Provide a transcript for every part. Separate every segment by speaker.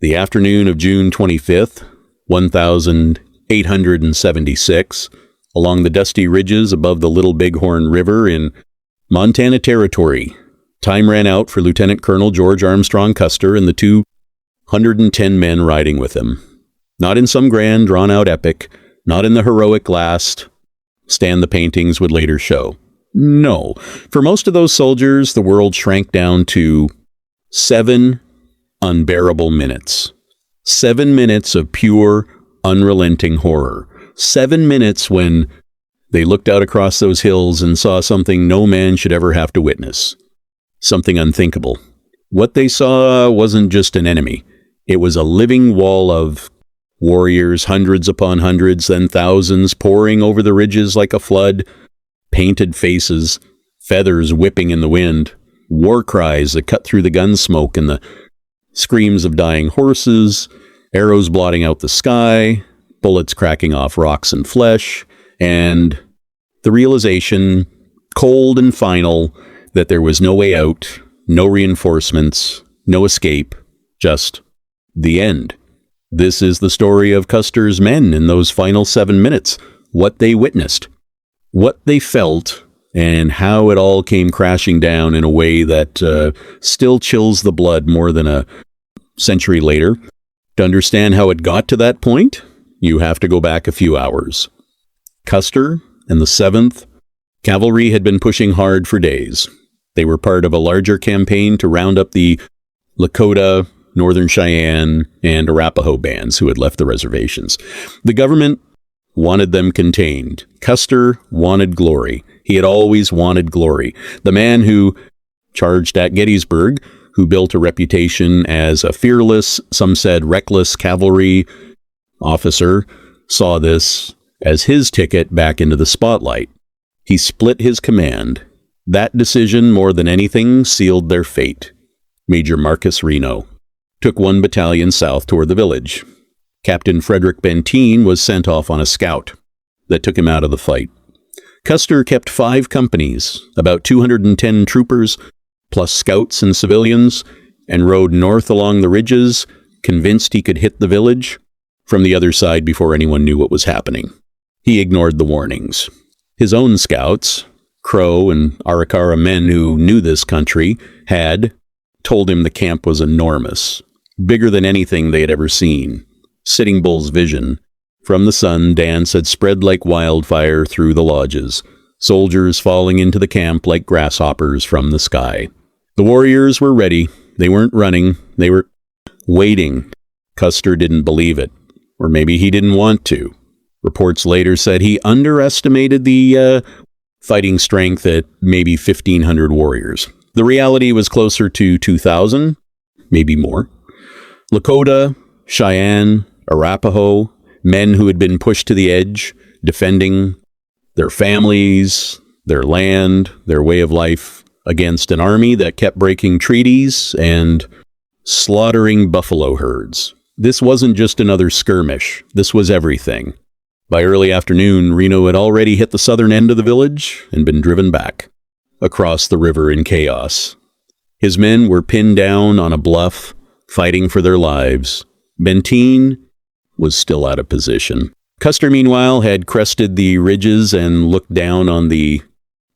Speaker 1: The afternoon of June 25th, 1876, along the dusty ridges above the Little Bighorn River in Montana Territory, time ran out for Lieutenant Colonel George Armstrong Custer and the 210 men riding with him. Not in some grand, drawn-out epic, not in the heroic last stand the paintings would later show. No, for most of those soldiers, the world shrank down to 7 unbearable minutes. 7 minutes of pure, unrelenting horror. 7 minutes when they looked out across those hills and saw something no man should ever have to witness. Something unthinkable. What they saw wasn't just an enemy. It was a living wall of warriors, hundreds upon hundreds, then thousands, pouring over the ridges like a flood, painted faces, feathers whipping in the wind, war cries that cut through the gun smoke and the screams of dying horses, arrows blotting out the sky, bullets cracking off rocks and flesh, and the realization, cold and final, that there was no way out, no reinforcements, no escape, just the end. This is the story of Custer's men in those final 7 minutes, what they witnessed, what they felt, and how it all came crashing down in a way that still chills the blood more than a century later. To understand how it got to that point, you have to go back a few hours. Custer and the 7th Cavalry had been pushing hard for days. They were part of a larger campaign to round up the Lakota, Northern Cheyenne, and Arapaho bands who had left the reservations. The government wanted them contained. Custer wanted glory. He had always wanted glory. The man who charged at Gettysburg, who built a reputation as a fearless, some said reckless cavalry officer, saw this as his ticket back into the spotlight. He split his command. That decision, more than anything, sealed their fate. Major Marcus Reno took 1 battalion south toward the village. Captain Frederick Benteen was sent off on a scout that took him out of the fight. Custer kept 5 companies, about 210 troopers, plus scouts and civilians, and rode north along the ridges, convinced he could hit the village from the other side before anyone knew what was happening. He ignored the warnings. His own scouts, Crow and Arikara men who knew this country, had told him the camp was enormous, bigger than anything they had ever seen. Sitting Bull's vision from the sun dance had spread like wildfire through the lodges, soldiers falling into the camp like grasshoppers from the sky. The warriors were ready. They weren't running. They were waiting. Custer didn't believe it, or maybe he didn't want to. Reports later said he underestimated the fighting strength at maybe 1,500 warriors. The reality was closer to 2,000, maybe more. Lakota, Cheyenne, Arapaho, men who had been pushed to the edge, defending their families, their land, their way of life against an army that kept breaking treaties and slaughtering buffalo herds. This wasn't just another skirmish. This was everything. By early afternoon, Reno had already hit the southern end of the village and been driven back across the river in chaos. His men were pinned down on a bluff, fighting for their lives. Benteen was still out of position. Custer, meanwhile, had crested the ridges and looked down on the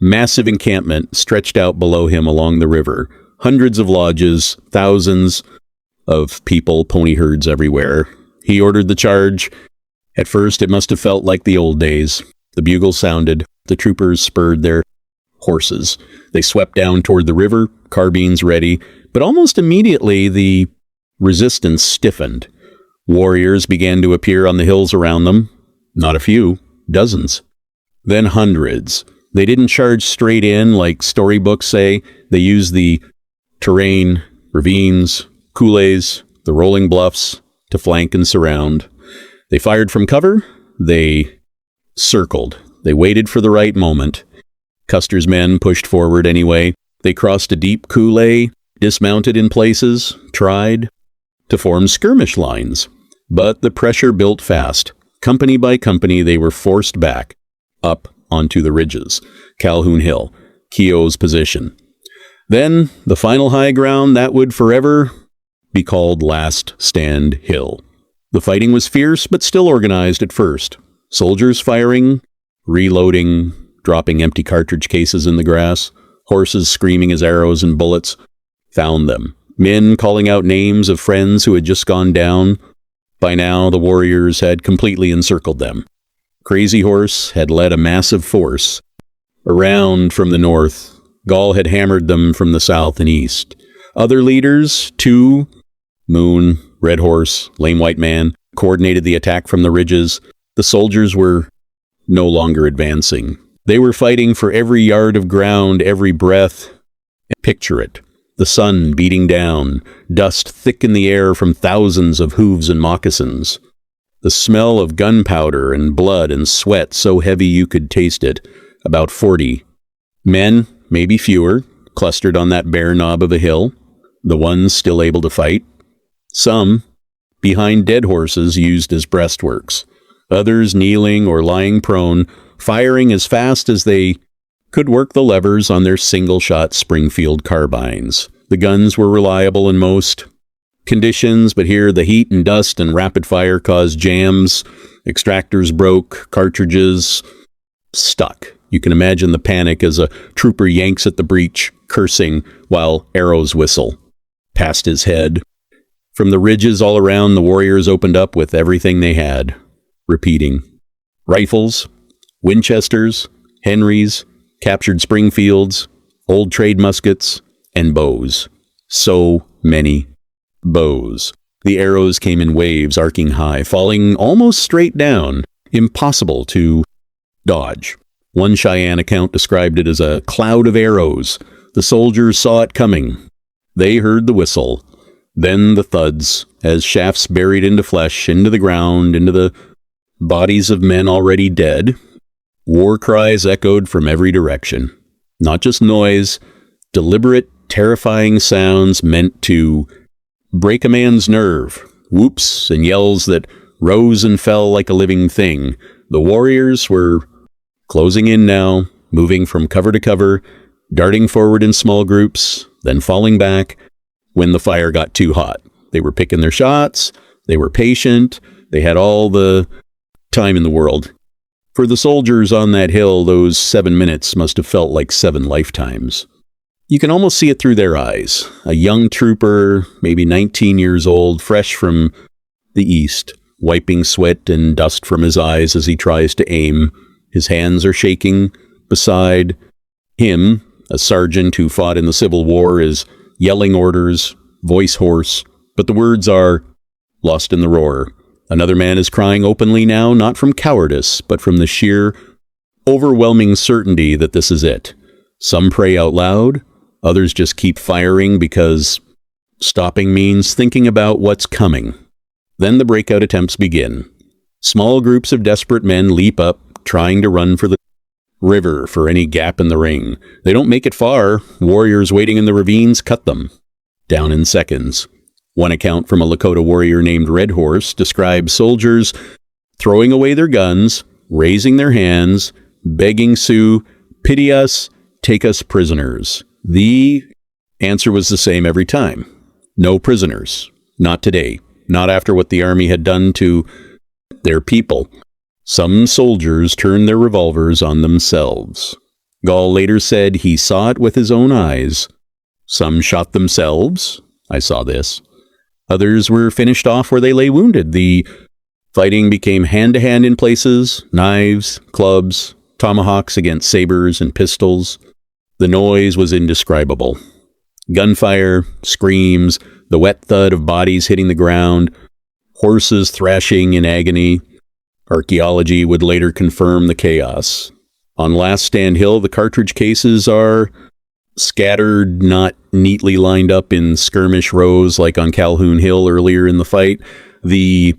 Speaker 1: massive encampment stretched out below him along the river. Hundreds of lodges, thousands of people, pony herds everywhere. He ordered the charge. At first, it must have felt like the old days. The bugle sounded. The troopers spurred their horses. They swept down toward the river, carbines ready, but almost immediately the resistance stiffened. Warriors began to appear on the hills around them. Not a few, dozens. Then hundreds. They didn't charge straight in like storybooks say. They used the terrain, ravines, coulees, the rolling bluffs to flank and surround. They fired from cover. They circled. They waited for the right moment. Custer's men pushed forward anyway. They crossed a deep coulee, dismounted in places, tried to form skirmish lines. But the pressure built fast. Company by company, they were forced back, up onto the ridges. Calhoun Hill, Keogh's position. Then, the final high ground that would forever be called Last Stand Hill. The fighting was fierce, but still organized at first. Soldiers firing, reloading, dropping empty cartridge cases in the grass, horses screaming as arrows and bullets found them. Men calling out names of friends who had just gone down. By now, the warriors had completely encircled them. Crazy Horse had led a massive force around from the north. Gall had hammered them from the south and east. Other leaders, too, Moon, Red Horse, Lame White Man, coordinated the attack from the ridges. The soldiers were no longer advancing. They were fighting for every yard of ground, every breath. Picture it. The sun beating down, dust thick in the air from thousands of hooves and moccasins. The smell of gunpowder and blood and sweat so heavy you could taste it. About 40. Men, maybe fewer, clustered on that bare knob of a hill. The ones still able to fight. Some behind dead horses used as breastworks. Others kneeling or lying prone, firing as fast as they could work the levers on their single-shot Springfield carbines. The guns were reliable in most conditions, but here the heat and dust and rapid fire caused jams. Extractors broke, cartridges stuck. You can imagine the panic as a trooper yanks at the breech, cursing while arrows whistle past his head. From the ridges all around, the warriors opened up with everything they had, repeating. Rifles, Winchesters, Henrys, captured Springfields, old trade muskets, and bows. So many bows. The arrows came in waves, arcing high, falling almost straight down, impossible to dodge. One Cheyenne account described it as a cloud of arrows. The soldiers saw it coming. They heard the whistle. Then the thuds, as shafts buried into flesh, into the ground, into the bodies of men already dead. War cries echoed from every direction. Not just noise, deliberate, terrifying sounds meant to break a man's nerve. Whoops and yells that rose and fell like a living thing. The warriors were closing in now, moving from cover to cover, darting forward in small groups, then falling back when the fire got too hot. They were picking their shots, they were patient, they had all the time in the world. For the soldiers on that hill, those 7 minutes must have felt like 7 lifetimes. You can almost see it through their eyes. A young trooper, maybe 19 years old, fresh from the east, wiping sweat and dust from his eyes as he tries to aim. His hands are shaking. Beside him, a sergeant who fought in the Civil War is yelling orders, voice hoarse, but the words are lost in the roar. Another man is crying openly now, not from cowardice, but from the sheer, overwhelming certainty that this is it. Some pray out loud, others just keep firing because stopping means thinking about what's coming. Then the breakout attempts begin. Small groups of desperate men leap up, trying to run for the river, for any gap in the ring. They don't make it far. Warriors waiting in the ravines cut them down in seconds. One account from a Lakota warrior named Red Horse describes soldiers throwing away their guns, raising their hands, begging Sioux, "Pity us, take us prisoners." The answer was the same every time. No prisoners. Not today. Not after what the army had done to their people. Some soldiers turned their revolvers on themselves. Gall later said he saw it with his own eyes. Some shot themselves. I saw this. Others were finished off where they lay wounded. The fighting became hand-to-hand in places, knives, clubs, tomahawks against sabers and pistols. The noise was indescribable. Gunfire, screams, the wet thud of bodies hitting the ground, horses thrashing in agony. Archaeology would later confirm the chaos. On Last Stand Hill, the cartridge cases are scattered, not neatly lined up in skirmish rows like on Calhoun Hill earlier in the fight. The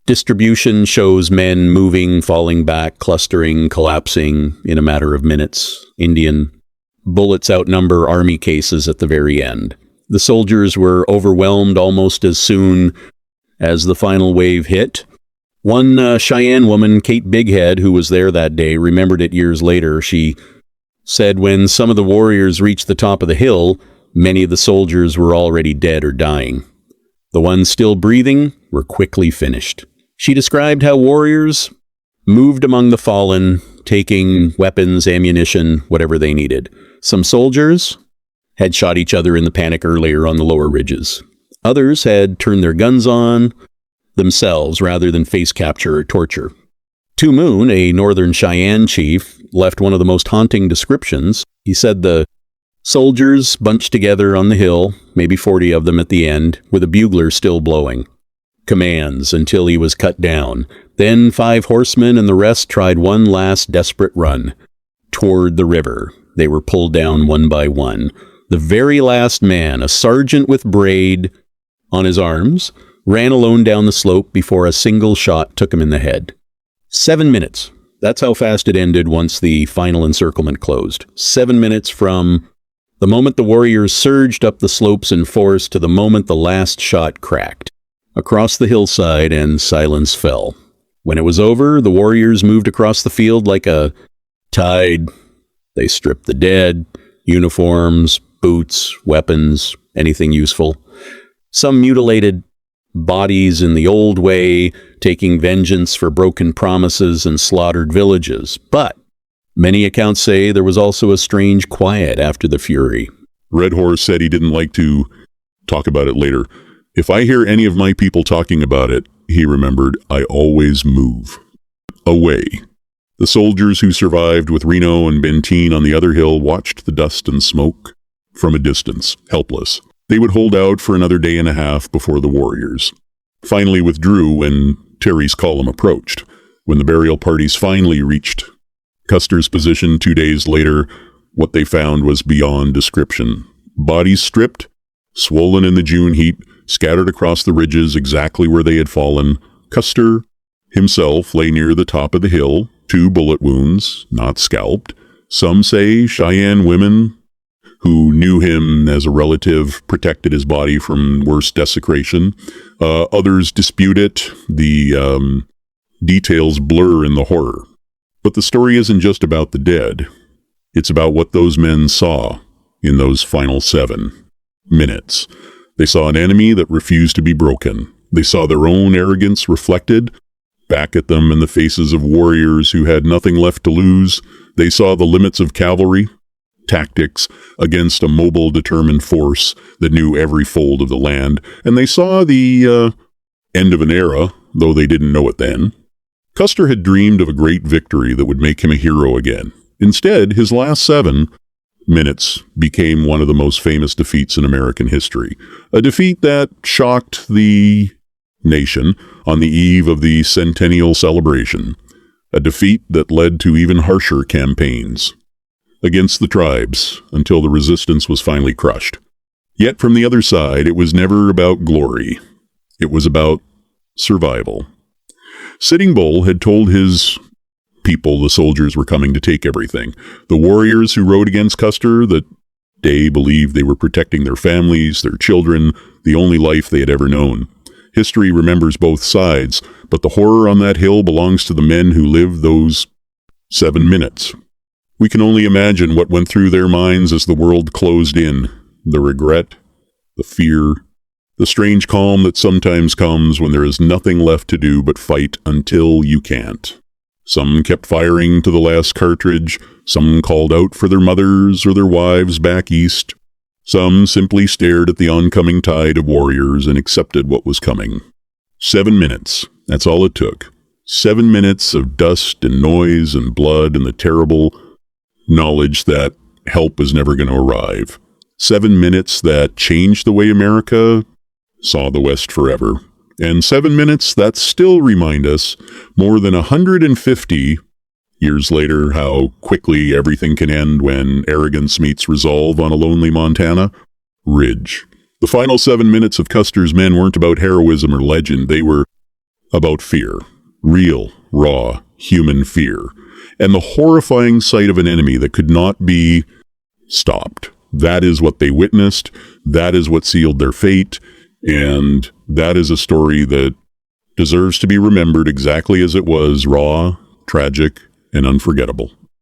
Speaker 1: distribution shows men moving, falling back, clustering, collapsing in a matter of minutes. Indian bullets outnumber army cases at the very end. The soldiers were overwhelmed almost as soon as the final wave hit. One Cheyenne woman, Kate Bighead, who was there that day, remembered it years later. She said when some of the warriors reached the top of the hill, many of the soldiers were already dead or dying. The ones still breathing were quickly finished. She described how warriors moved among the fallen, taking weapons, ammunition, whatever they needed. Some soldiers had shot each other in the panic earlier on the lower ridges. Others had turned their guns on themselves rather than face capture or torture. Two Moon, a northern Cheyenne chief, left one of the most haunting descriptions. He said the soldiers bunched together on the hill, maybe 40 of them at the end, with a bugler still blowing commands until he was cut down. Then 5 horsemen and the rest tried one last desperate run toward the river. They were pulled down one by one. The very last man, a sergeant with braid on his arms, ran alone down the slope before a single shot took him in the head. 7 minutes. That's how fast it ended once the final encirclement closed. 7 minutes from the moment the warriors surged up the slopes in force to the moment the last shot cracked across the hillside and silence fell. When it was over, the warriors moved across the field like a tide. They stripped the dead, uniforms, boots, weapons, anything useful. Some mutilated bodies in the old way, taking vengeance for broken promises and slaughtered villages. But many accounts say there was also a strange quiet after the fury.
Speaker 2: Red Horse said he didn't like to talk about it later. If I hear any of my people talking about it, he remembered, I always move away. The soldiers who survived with Reno and Benteen on the other hill watched the dust and smoke from a distance, helpless. They would hold out for another day and a half before the warriors finally withdrew when Terry's column approached. When the burial parties finally reached Custer's position 2 days later, what they found was beyond description. Bodies stripped, swollen in the June heat, scattered across the ridges exactly where they had fallen. Custer himself lay near the top of the hill, 2 bullet wounds, not scalped. Some say Cheyenne women who knew him as a relative protected his body from worse desecration. Others dispute it. The details blur in the horror. But the story isn't just about the dead. It's about what those men saw in those final 7 minutes. They saw an enemy that refused to be broken. They saw their own arrogance reflected back at them in the faces of warriors who had nothing left to lose. They saw the limits of cavalry tactics against a mobile, determined force that knew every fold of the land. And they saw the end of an era, though they didn't know it then. Custer had dreamed of a great victory that would make him a hero again. Instead, his last 7 minutes became one of the most famous defeats in American history. A defeat that shocked the nation on the eve of the centennial celebration. A defeat that led to even harsher campaigns against the tribes until the resistance was finally crushed. Yet from the other side, it was never about glory. It was about survival. Sitting Bull had told his people the soldiers were coming to take everything. The warriors who rode against Custer that day believed they were protecting their families, their children, the only life they had ever known. History remembers both sides, but the horror on that hill belongs to the men who lived those 7 minutes. We can only imagine what went through their minds as the world closed in. The regret, the fear, the strange calm that sometimes comes when there is nothing left to do but fight until you can't. Some kept firing to the last cartridge. Some called out for their mothers or their wives back east. Some simply stared at the oncoming tide of warriors and accepted what was coming. 7 minutes. That's all it took. 7 minutes of dust and noise and blood and the terrible knowledge that help was never going to arrive. 7 minutes that changed the way America saw the West forever. And 7 minutes that still remind us, more than 150 years later, how quickly everything can end when arrogance meets resolve on a lonely Montana ridge. The final 7 minutes of Custer's men weren't about heroism or legend. They were about fear. Real, raw, human fear. And the horrifying sight of an enemy that could not be stopped. That is what they witnessed. That is what sealed their fate. And that is a story that deserves to be remembered exactly as it was, raw, tragic, and unforgettable.